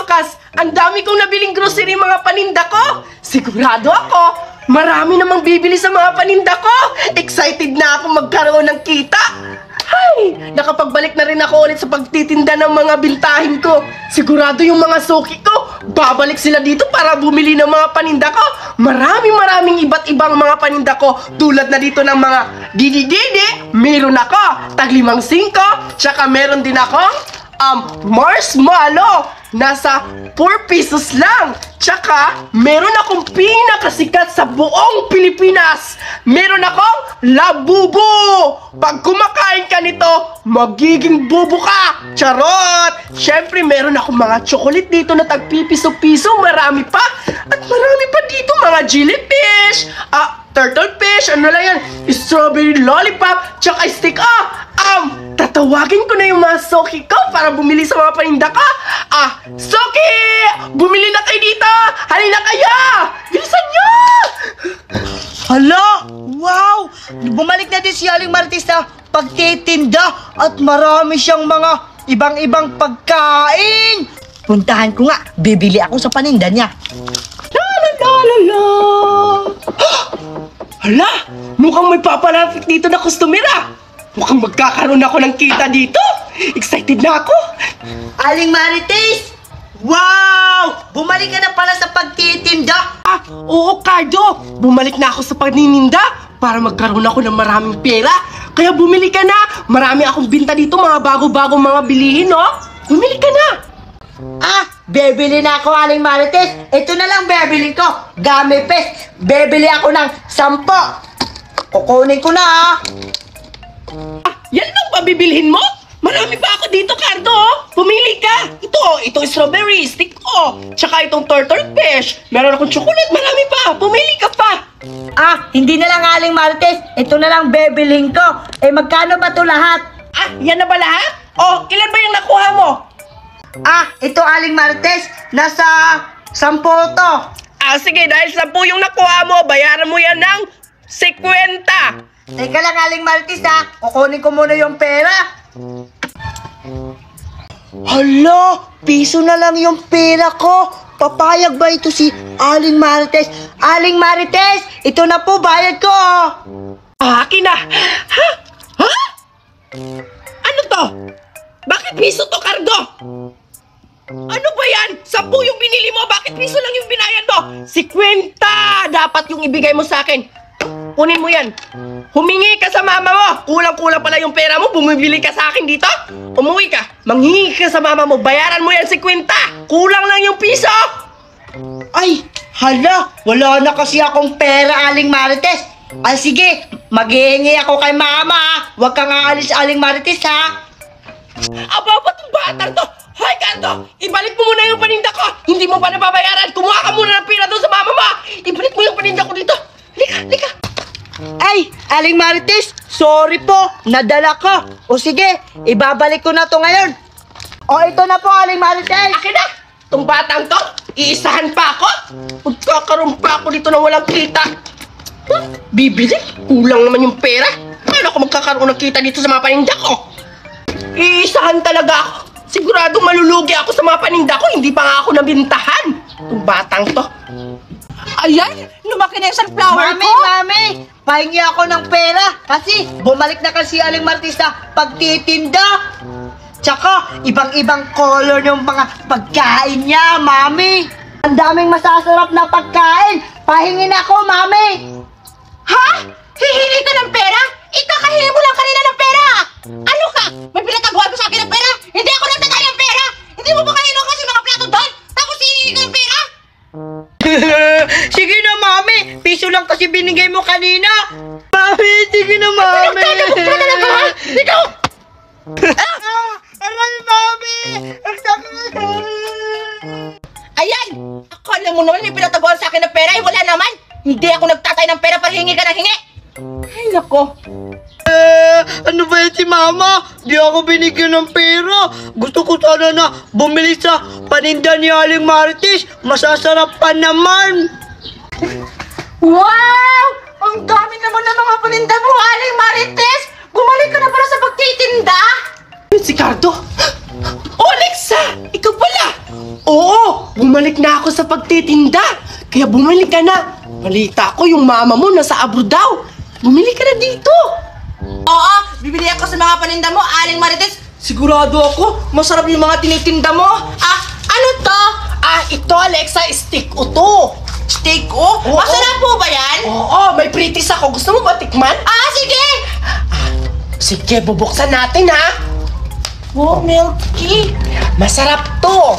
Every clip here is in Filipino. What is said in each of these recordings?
wakas, ang dami kong nabiling grocery mga paninda ko. Sigurado ako, marami namang bibili sa mga paninda ko. Excited na ako magkaroon ng kita. Ay, nakapagbalik na rin ako ulit sa pagtitinda ng mga bintahin ko. Sigurado yung mga suki ko, babalik sila dito para bumili ng mga paninda ko. Maraming iba't ibang mga paninda ko. Tulad na dito ng mga didi-didi, meron ako, tag 5-5, tsaka meron din akong marshmallow. Nasa 4 pesos lang. Tsaka, meron akong pinakasikat sa buong Pilipinas. Meron akong labubu. Pag kumakain ka nito, magiging bubo ka. Charot! Siyempre, meron akong mga chocolate dito na tagpipiso-piso. Marami pa. At marami pa dito mga jellyfish. Turtle fish. Ano lang yan? Strawberry lollipop. Tsaka stick. Tatawagin ko na yung mga soki ko para bumili sa mga paninda ko. Soki! Bumili na kayo dito! Halina kayo! Bilisan nyo! Hala! Wow! Bumalik na din si Aling Marites na pagtitinda at marami siyang mga ibang-ibang pagkain. Puntahan ko nga, bibili ako sa paninda niya. La la la la la! Hala! Mukhang may papalapit dito na customer Mukhang magkakaroon ako ng kita dito. Excited na ako. Aling Marites! Wow! Bumalik ka na pala sa pagtitinda. Oo, Cardo. Bumalik na ako sa pagnininda para magkaroon ako ng maraming pera. Kaya bumili ka na. Marami akong binta dito, mga bago-bagong mga bilihin, no? Bumili ka na. Bebili na ako, Aling Marites. Ito na lang bebili ko. Gummy Pes. Bebili ako ng 10. Kukunin ko na, Yan lang ba bibilhin mo? Marami pa ako dito, Cardo. Pumili ka. Ito strawberry stick ko. Tsaka itong turtle fish. Meron akong chocolate, marami pa. Pumili ka pa. Hindi na lang, Aling Marites. Ito na lang bebilhin ko. Magkano ba ito lahat? Yan na ba lahat? Ilan ba yung nakuha mo? Ito, Aling Marites. Nasa 10 to. Sige, dahil 10 yung nakuha mo, bayaran mo yan ng 50. Teka lang, Aling Marites, kukunin ko muna yung pera. Hala, piso na lang yung pera ko. Papayag ba ito si Aling Marites? Aling Marites, ito na po, bayad ko. Akin na. Ano to? Bakit piso to, Cardo? Ano ba yan? 10 yung binili mo, bakit piso lang yung binayad mo? 50! Dapat yung ibigay mo sa akin. Kunin mo yan. Humingi ka sa mama mo. Kulang-kulang pala yung pera mo. Bumibili ka sa akin dito. Umuwi ka. Manghingi ka sa mama mo. Bayaran mo yan 50. Kulang lang yung piso. Ay, hala. Wala na kasi akong pera, Aling Marites. Sige. Maghihingi ako kay mama. Huwag kang aalis, Aling Marites, Aba, batong batang to. Hoy, Cardo. Ibalik mo muna yung paninda ko. Hindi mo pa nababayaran. Kumuha ka muna ng pera doon sa mama mo. Ibalik mo yung paninda ko dito. Lika. Ay, Aling Marites, sorry po, nadala ko. Sige, ibabalik ko na to ngayon. Ito na po, Aling Marites. Akin na! Itong batang to, iisahan pa ako. Magkakaroon pa ako dito na walang kita. Bibili? Kulang naman yung pera. Paano ako magkakaroon ng kita dito sa mga paninda ko? Iisahan talaga ako. Siguradong malulugi ako sa mga paninda ko. Hindi pa nga ako nabintahan. Itong batang to. Ayan! Lumaki na yung sunflower ko! Mami! Pahingi ako ng pera kasi bumalik na kasi Aling Marites na pagtitinda. Tsaka, ibang-ibang color yung mga pagkain niya, Mami. Ang daming masasarap na pagkain. Pahingi na ako, Mami. Hihingi ka ng pera? Ikakahingi mo lang kanina ng pera! Ano ka? May pinataguan mo sa akin ng pera? Hindi ako nagtatay ng pera! Hindi mo ba kanino kasi mga plato doon? Tapos hihingi ka ng pera? Sige na, Mami. Piso lang kasi binigay mo kanina. Mami, sige na, Mami. Ikaw! Aray, Mami. Ang sakit. Ayan! Akala mo naman may pinataguan sa akin ng pera? Wala naman! Hindi ako nagtatay ng pera para hingi ka ng hingi! Ay, nako! Ano ba yan si Mama? Di ako binigyan ng pera. Gusto ko sana na bumili sa paninda ni Aling Marites. Masasarap pa naman. Wow! Ang dami naman ng mga paninda mo, Aling Marites! Bumalik ka na pala sa pagtitinda? Si Cardo? Oh, Alexa! Ikaw pala! Oo! bumalik na ako sa pagtitinda. Kaya bumalik ka na. Balita ko yung mama mo nasa abroad daw. Bumili ka na dito. Oo, bibili ako sa mga paninda mo, Aling Marites. Sigurado ako, masarap yung mga tinitinda mo. Ano to? Ito Alexa, steak uto. Steak o? Oo. Masarap po ba yan? Oo, may pritis ako. Gusto mo ba tikman? Sige! Sige, bubuksan natin ha. Oh, milky. Masarap to.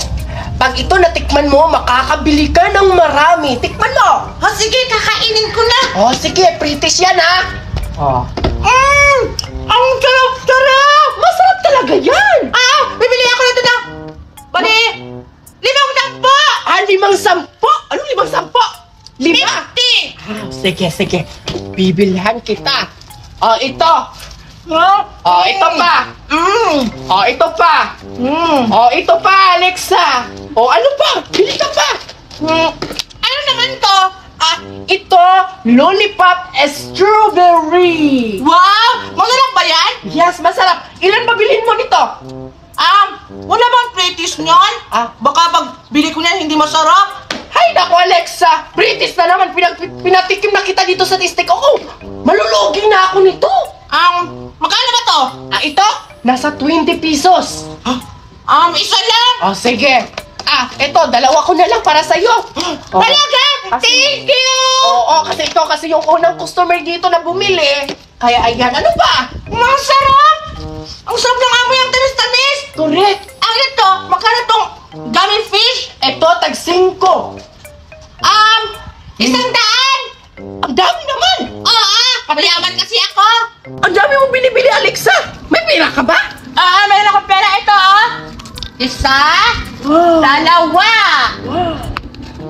Pag ito natikman mo, makakabili ka ng marami. Tikman mo. Sige, kakainin ko na. Sige, pritis yan ha. Ang sarap-sarap! Masarap talaga yan. Bibili ako nito ng... Bali, 5 po! 5-10. Anong 5-10? 5? 50! Sige. Bibilhan kita. Ito. Ito pa. Ito pa. Ito pa, Alexa. Ano pa? Bili ka pa. Ano naman to? Ito, lollipop strawberry. Wow! Masarap ba yan? Yes, masarap. Ilan ba bilhin mo nito? Wala bang pretis nyon? Baka pag bili ko niyan hindi masarap. Hay, naku, Alexa. British na naman. Pinatikim na kita dito sa tistik. Malulugi na ako nito. Magkano ba to? Ito, nasa 20 pesos. Isa lang. Sige. Ito, dalawa ko na lang para sa'yo. Talaga? Thank you! Oo, kasi yung unang customer dito na bumili. Kaya ayan, ano ba? Masarap! Ang sarap ng amoy ang tamis-tamis! Correct. Ito, magkano tong gummy fish? Ito, tag-5. 100! Ang dami naman. Papayaman kasi ako. Ang dami mong binibili, Alexa. May pera ka ba? Mayroon akong pera ito, Isa, dalawa.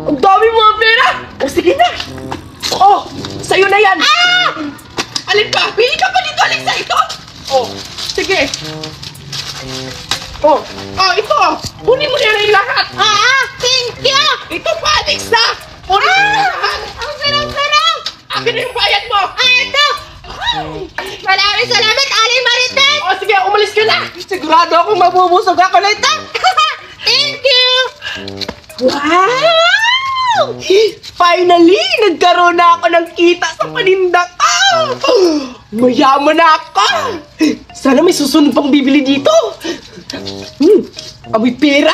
Ang dami mga pera. Sige na. Sa'yo na yan. Alin pa? Pili ka pa dito, Alexa. Ito. Sige. Ito. Kunin mo na yung lahat. Thank you! Ito pa, Alexa. Kunin mo na lahat. Ang sarap-sarap! Akin na yung bayad mo. Ito! Maraming salamat, Aling Marites! Sige, umalis ka na. Sigurado akong mabubusog ako nito. Thank you! Wow! Finally, nagkaroon na ako ng kita sa paninda ko. Mayaman na ako. Sana may susunod pang bibili dito. Amoy pera.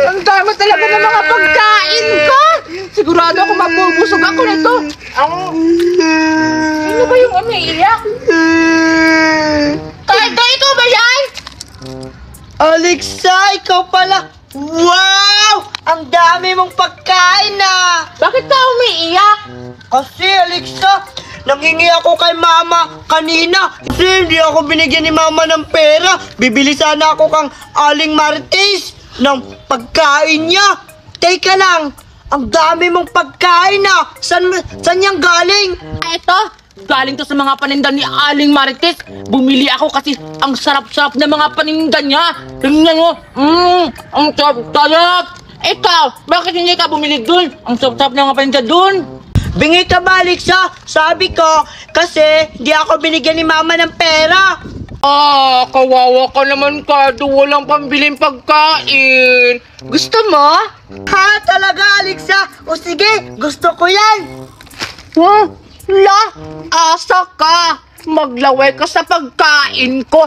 Ang dami talaga ng mga pagkain ko! Sigurado ako mabubusog ako nito. Sino ba yung umiiyak? Cardo, ikaw ba yan? Alexa, ikaw pala. Wow! Ang dami mong pagkain na. Bakit ka umiiyak? Kasi Alexa, nanghingi ako kay mama kanina. Kasi hindi ako binigyan ni mama ng pera. Bibili sana ako kang Aling Marites ng pagkain niya. Teka lang, ang dami mong pagkain na. Saan yang galing? Ito, galing to sa mga paninda ni Aling Marites. Bumili ako kasi ang sarap-sarap na mga paninda niya. Tingnan mo, ang sarap-sarap. Ikaw, bakit hindi ka bumili dun? Ang sarap-sarap na mga paninda dun. Bingi ka ba, Alexa? Sabi ko, kasi hindi ako binigyan ni mama ng pera. Kawawa ka naman, Cardo. Walang pambiling pagkain. Gusto mo? Ha, talaga, Alexa? O sige, gusto ko yan. Asa ka? Maglaway ka sa pagkain ko.